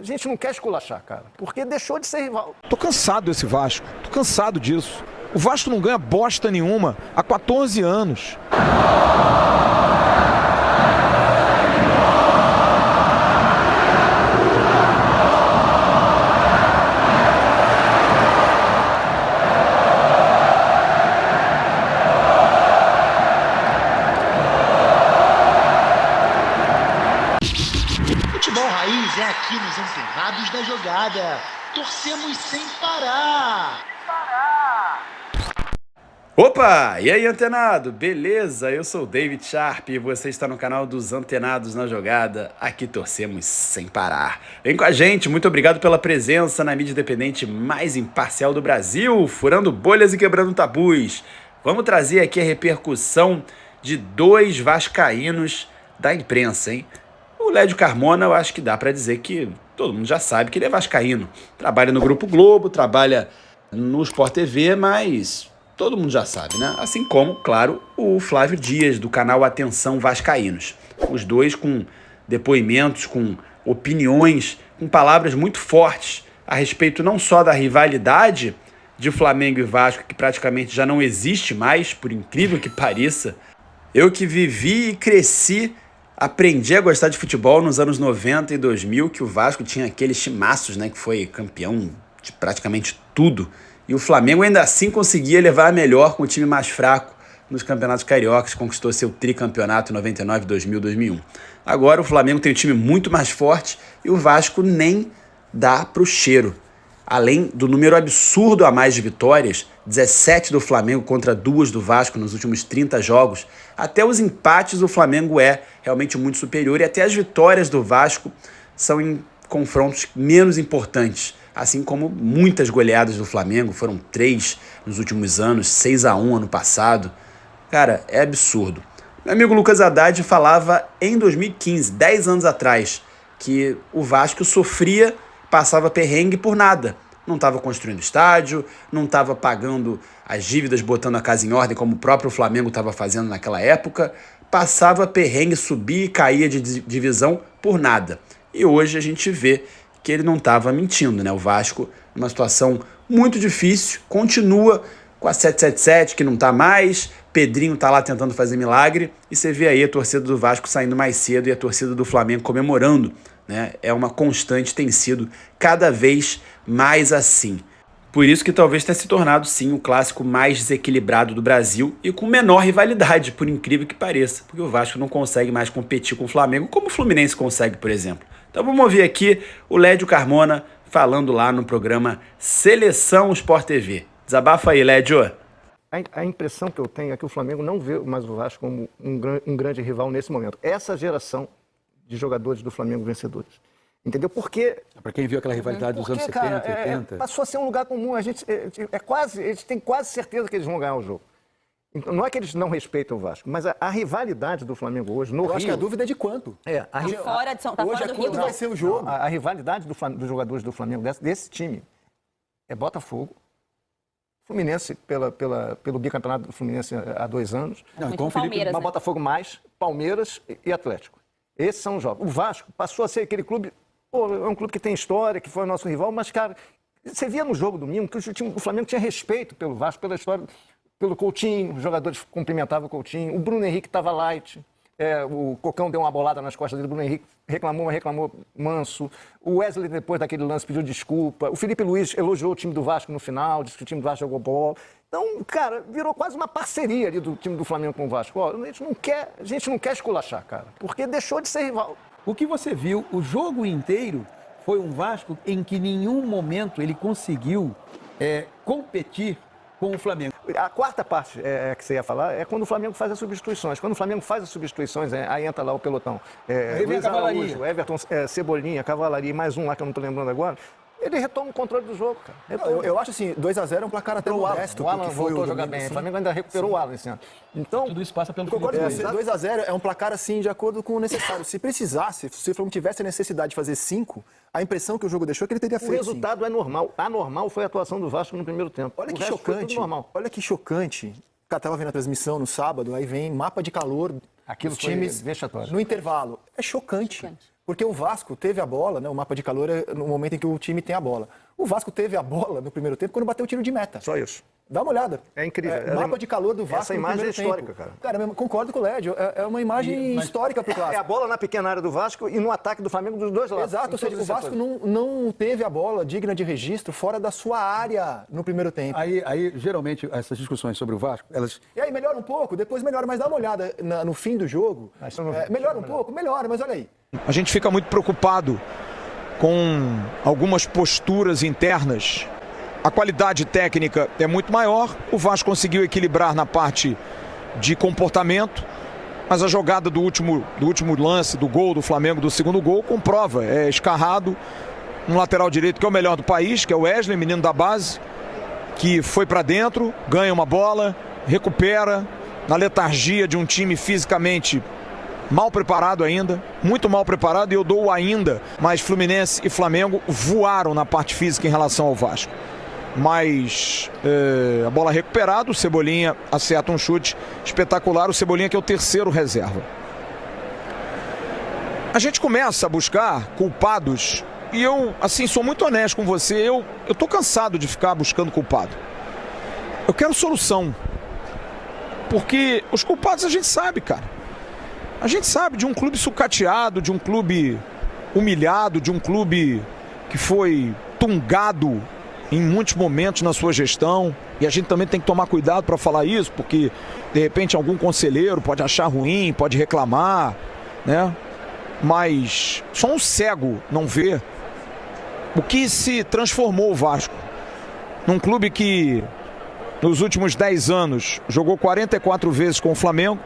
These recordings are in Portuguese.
gente não quer esculachar, cara, porque deixou de ser rival. Tô cansado desse Vasco, tô cansado disso. O Vasco não ganha bosta nenhuma há 14 anos. Futebol Raiz é aqui nos Antenados da Jogada. Torcemos sem parar. Opa! E aí, antenado? Beleza? Eu sou o David Sharp e você está no canal dos Antenados na Jogada. Aqui torcemos sem parar. Vem com a gente, muito obrigado pela presença na mídia independente mais imparcial do Brasil, furando bolhas e quebrando tabus. Vamos trazer aqui a repercussão de 2 vascaínos da imprensa, hein? O Lédio Carmona, eu acho que dá para dizer que todo mundo já sabe que ele é vascaíno. Trabalha no Grupo Globo, trabalha no Sport TV, mas todo mundo já sabe, né? Assim como, claro, o Flávio Dias, do canal Atenção Vascaínos. Os dois com depoimentos, com opiniões, com palavras muito fortes a respeito não só da rivalidade de Flamengo e Vasco, que praticamente já não existe mais, por incrível que pareça. Eu que vivi e cresci, aprendi a gostar de futebol nos anos 90 e 2000, que o Vasco tinha aqueles timaços, né, que foi campeão de praticamente tudo. E o Flamengo ainda assim conseguia levar a melhor com o time mais fraco nos campeonatos cariocas, conquistou seu tricampeonato em 99, 2000, 2001. Agora o Flamengo tem um time muito mais forte e o Vasco nem dá pro cheiro. Além do número absurdo a mais de vitórias, 17 do Flamengo contra 2 do Vasco nos últimos 30 jogos, até os empates o Flamengo é realmente muito superior e até as vitórias do Vasco são em confrontos menos importantes. Assim como muitas goleadas do Flamengo, foram 3 nos últimos anos, 6-1 ano passado. Cara, é absurdo. Meu amigo Lucas Haddad falava em 2015, 10 anos atrás, que o Vasco sofria, passava perrengue por nada. Não estava construindo estádio, não estava pagando as dívidas, botando a casa em ordem, como o próprio Flamengo estava fazendo naquela época. Passava perrengue, subia e caía de divisão por nada. E hoje a gente vê que ele não estava mentindo, né? O Vasco, numa situação muito difícil, continua com a 777, que não está mais, Pedrinho está lá tentando fazer milagre, e você vê aí a torcida do Vasco saindo mais cedo e a torcida do Flamengo comemorando, né? É uma constante, tem sido cada vez mais assim. Por isso que talvez tenha se tornado, sim, o clássico mais desequilibrado do Brasil e com menor rivalidade, por incrível que pareça, porque o Vasco não consegue mais competir com o Flamengo, como o Fluminense consegue, por exemplo. Então vamos ouvir aqui o Lédio Carmona falando lá no programa Seleção Sport TV. Desabafa aí, Lédio. A impressão que eu tenho é que o Flamengo não vê mais o Vasco como um grande rival nesse momento. Essa geração de jogadores do Flamengo vencedores. Entendeu? Porque... Para quem viu aquela rivalidade dos anos 70, 80... Passou a ser um lugar comum. A gente tem quase certeza que eles vão ganhar o jogo. Então, não é que eles não respeitam o Vasco, mas a rivalidade do Flamengo hoje no Rio... Eu acho que a dúvida é de quanto. Fora de São Paulo, hoje do quanto Rio, vai ser o jogo. A rivalidade dos jogadores do Flamengo, desse time, é Botafogo, Fluminense, pelo bicampeonato do Fluminense há 2 anos. Não, então, Palmeiras, mas né? Botafogo mais, Palmeiras e Atlético. Esses são os jogos. O Vasco passou a ser aquele clube... Pô, é um clube que tem história, que foi o nosso rival, mas, cara, você via no jogo domingo que o Flamengo tinha respeito pelo Vasco, pela história, pelo Coutinho, os jogadores cumplimentavam o Coutinho, o Bruno Henrique estava light, o Cocão deu uma bolada nas costas dele, o Bruno Henrique reclamou manso, o Wesley depois daquele lance pediu desculpa, o Felipe Luiz elogiou o time do Vasco no final, disse que o time do Vasco jogou bola. Então, cara, virou quase uma parceria ali do time do Flamengo com o Vasco. Ó, a gente não quer esculachar, cara, porque deixou de ser rival. O que você viu, o jogo inteiro, foi um Vasco em que em nenhum momento ele conseguiu competir com o Flamengo. A quarta parte que você ia falar é quando o Flamengo faz as substituições. Quando o Flamengo faz as substituições, aí entra lá o pelotão. Luiz Araújo, Everton, Cebolinha, Cavalaria e mais um lá que eu não estou lembrando agora. Ele retoma o controle do jogo, cara. Eu acho assim, 2x0 é um placar até modesto. O Alan foi voltou a jogar bem. O Flamengo ainda recuperou o Alan esse ano. Então, tudo isso passa pelo concordo com você. 2x0 é um placar assim, de acordo com o necessário. Se precisasse, se o Flamengo tivesse a necessidade de fazer 5, a impressão que o jogo deixou é que ele teria feito. O resultado é normal. Anormal foi a atuação do Vasco no primeiro tempo. Olha que chocante. Olha que chocante. O cara estava vendo a transmissão no sábado, aí vem mapa de calor. Aquilo dos times vexatório. No intervalo. É chocante. Porque o Vasco teve a bola, né? O mapa de calor é no momento em que o time tem a bola. O Vasco teve a bola no primeiro tempo quando bateu o tiro de meta. Só isso. Dá uma olhada. É incrível. O mapa de calor do Vasco Essa no imagem primeiro é histórica, tempo. cara. Cara, eu concordo com o Lédio. É uma imagem histórica pro É Clássico. a bola na pequena área do Vasco e no ataque do Flamengo dos dois lados. Exato, ou seja, o Vasco não teve a bola digna de registro fora da sua área no primeiro tempo. Aí, geralmente, essas discussões sobre o Vasco, elas... E aí melhora um pouco, depois melhora, mas dá uma olhada no fim do jogo. Melhora um pouco, melhora, mas olha aí. A gente fica muito preocupado com algumas posturas internas. A qualidade técnica é muito maior, o Vasco conseguiu equilibrar na parte de comportamento, mas a jogada do último lance, do gol do Flamengo, do segundo gol, comprova, é escarrado, um lateral direito que é o melhor do país, que é o Wesley, menino da base, que foi para dentro, ganha uma bola, recupera, na letargia de um time fisicamente mal preparado ainda, muito mal preparado, e eu dou o ainda, mas Fluminense e Flamengo voaram na parte física em relação ao Vasco. Mas a bola recuperada, o Cebolinha acerta um chute espetacular, o Cebolinha que é o terceiro reserva. A gente começa a buscar culpados, e eu, assim, sou muito honesto com você, eu tô cansado de ficar buscando culpado. Eu quero solução, porque os culpados a gente sabe, cara. A gente sabe de um clube sucateado, de um clube humilhado, de um clube que foi tungado em muitos momentos na sua gestão, e a gente também tem que tomar cuidado para falar isso, porque de repente algum conselheiro pode achar ruim, pode reclamar, né? Mas só um cego não vê o que se transformou o Vasco num clube que nos últimos 10 anos jogou 44 vezes com o Flamengo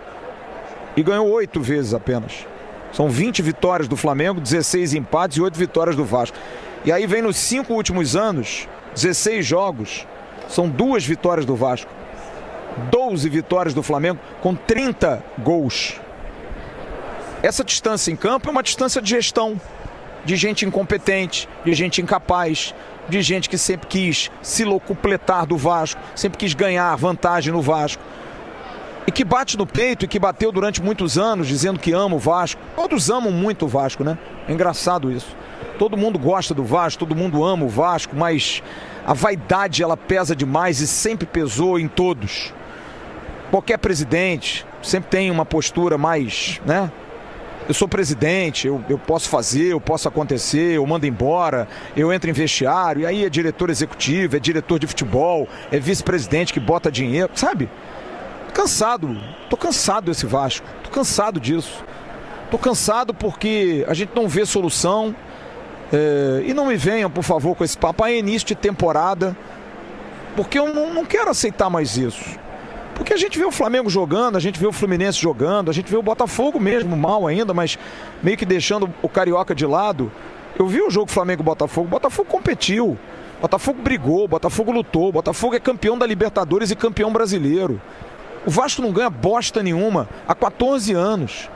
e ganhou 8 vezes apenas. São 20 vitórias do Flamengo, 16 empates e 8 vitórias do Vasco. E aí vem nos 5 últimos anos, 16 jogos, são 2 vitórias do Vasco, 12 vitórias do Flamengo, com 30 gols. Essa distância em campo é uma distância de gestão, de gente incompetente, de gente incapaz, de gente que sempre quis se locupletar do Vasco, sempre quis ganhar vantagem no Vasco, e que bate no peito e que bateu durante muitos anos dizendo que ama o Vasco. Todos amam muito o Vasco, né? É engraçado isso. Todo mundo gosta do Vasco, todo mundo ama o Vasco, mas a vaidade ela pesa demais e sempre pesou em todos. Qualquer presidente sempre tem uma postura mais, né? Eu sou presidente, eu posso fazer, eu posso acontecer, eu mando embora, eu entro em vestiário, e aí é diretor executivo, é diretor de futebol, é vice-presidente que bota dinheiro, sabe? Tô cansado desse Vasco, tô cansado disso. Tô cansado porque a gente não vê solução. E não me venham, por favor, com esse papo. É início de temporada, porque eu não quero aceitar mais isso. Porque a gente vê o Flamengo jogando, a gente vê o Fluminense jogando, a gente vê o Botafogo mesmo mal ainda, mas meio que deixando o Carioca de lado. Eu vi o jogo Flamengo-Botafogo, o Botafogo competiu, o Botafogo brigou, o Botafogo lutou, o Botafogo é campeão da Libertadores e campeão brasileiro. O Vasco não ganha bosta nenhuma há 14 anos.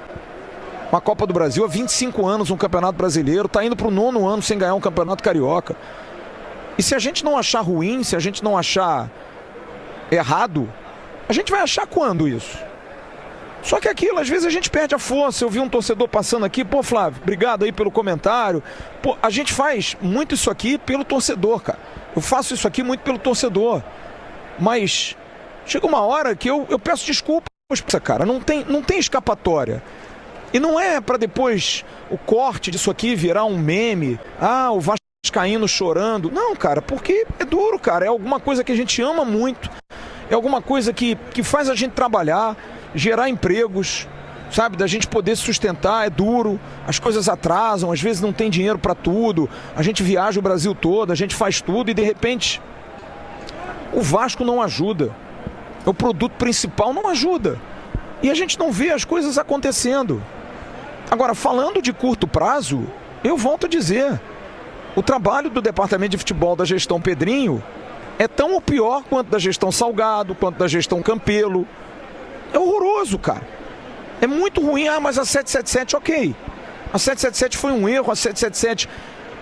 Uma Copa do Brasil há 25 anos, um Campeonato Brasileiro, está indo para o 9º ano sem ganhar um Campeonato Carioca. E se a gente não achar ruim, se a gente não achar errado, a gente vai achar quando isso? Só que aquilo, às vezes a gente perde a força. Eu vi um torcedor passando aqui, pô, Flávio, obrigado aí pelo comentário. Pô, a gente faz muito isso aqui pelo torcedor, cara. Eu faço isso aqui muito pelo torcedor. Mas chega uma hora que eu peço desculpas, cara, não tem escapatória. E não é para depois o corte disso aqui virar um meme. O vascaíno chorando. Não, cara, porque é duro, cara. É alguma coisa que a gente ama muito. É alguma coisa que faz a gente trabalhar, gerar empregos, sabe? Da gente poder se sustentar. É duro, as coisas atrasam, às vezes não tem dinheiro para tudo. A gente viaja o Brasil todo, a gente faz tudo e de repente o Vasco não ajuda. O produto principal não ajuda. E a gente não vê as coisas acontecendo. Agora, falando de curto prazo, eu volto a dizer, o trabalho do departamento de futebol da gestão Pedrinho é tão ou pior quanto da gestão Salgado, quanto da gestão Campelo. É horroroso, cara. É muito ruim. Mas a 777, ok. A 777 foi um erro, a 777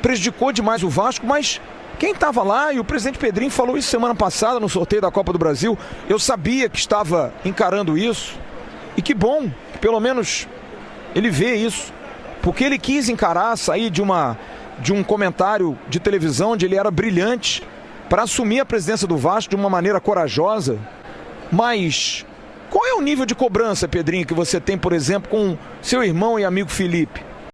prejudicou demais o Vasco, mas quem estava lá, e o presidente Pedrinho falou isso semana passada no sorteio da Copa do Brasil, eu sabia que estava encarando isso, e que bom, que pelo menos ele vê isso. porque ele quis encarar, sair de um comentário de televisão onde ele era brilhante para assumir a presidência do Vasco de uma maneira corajosa. Mas qual é o nível de cobrança, Pedrinho, que você tem, por exemplo, com seu irmão e amigo Felipe?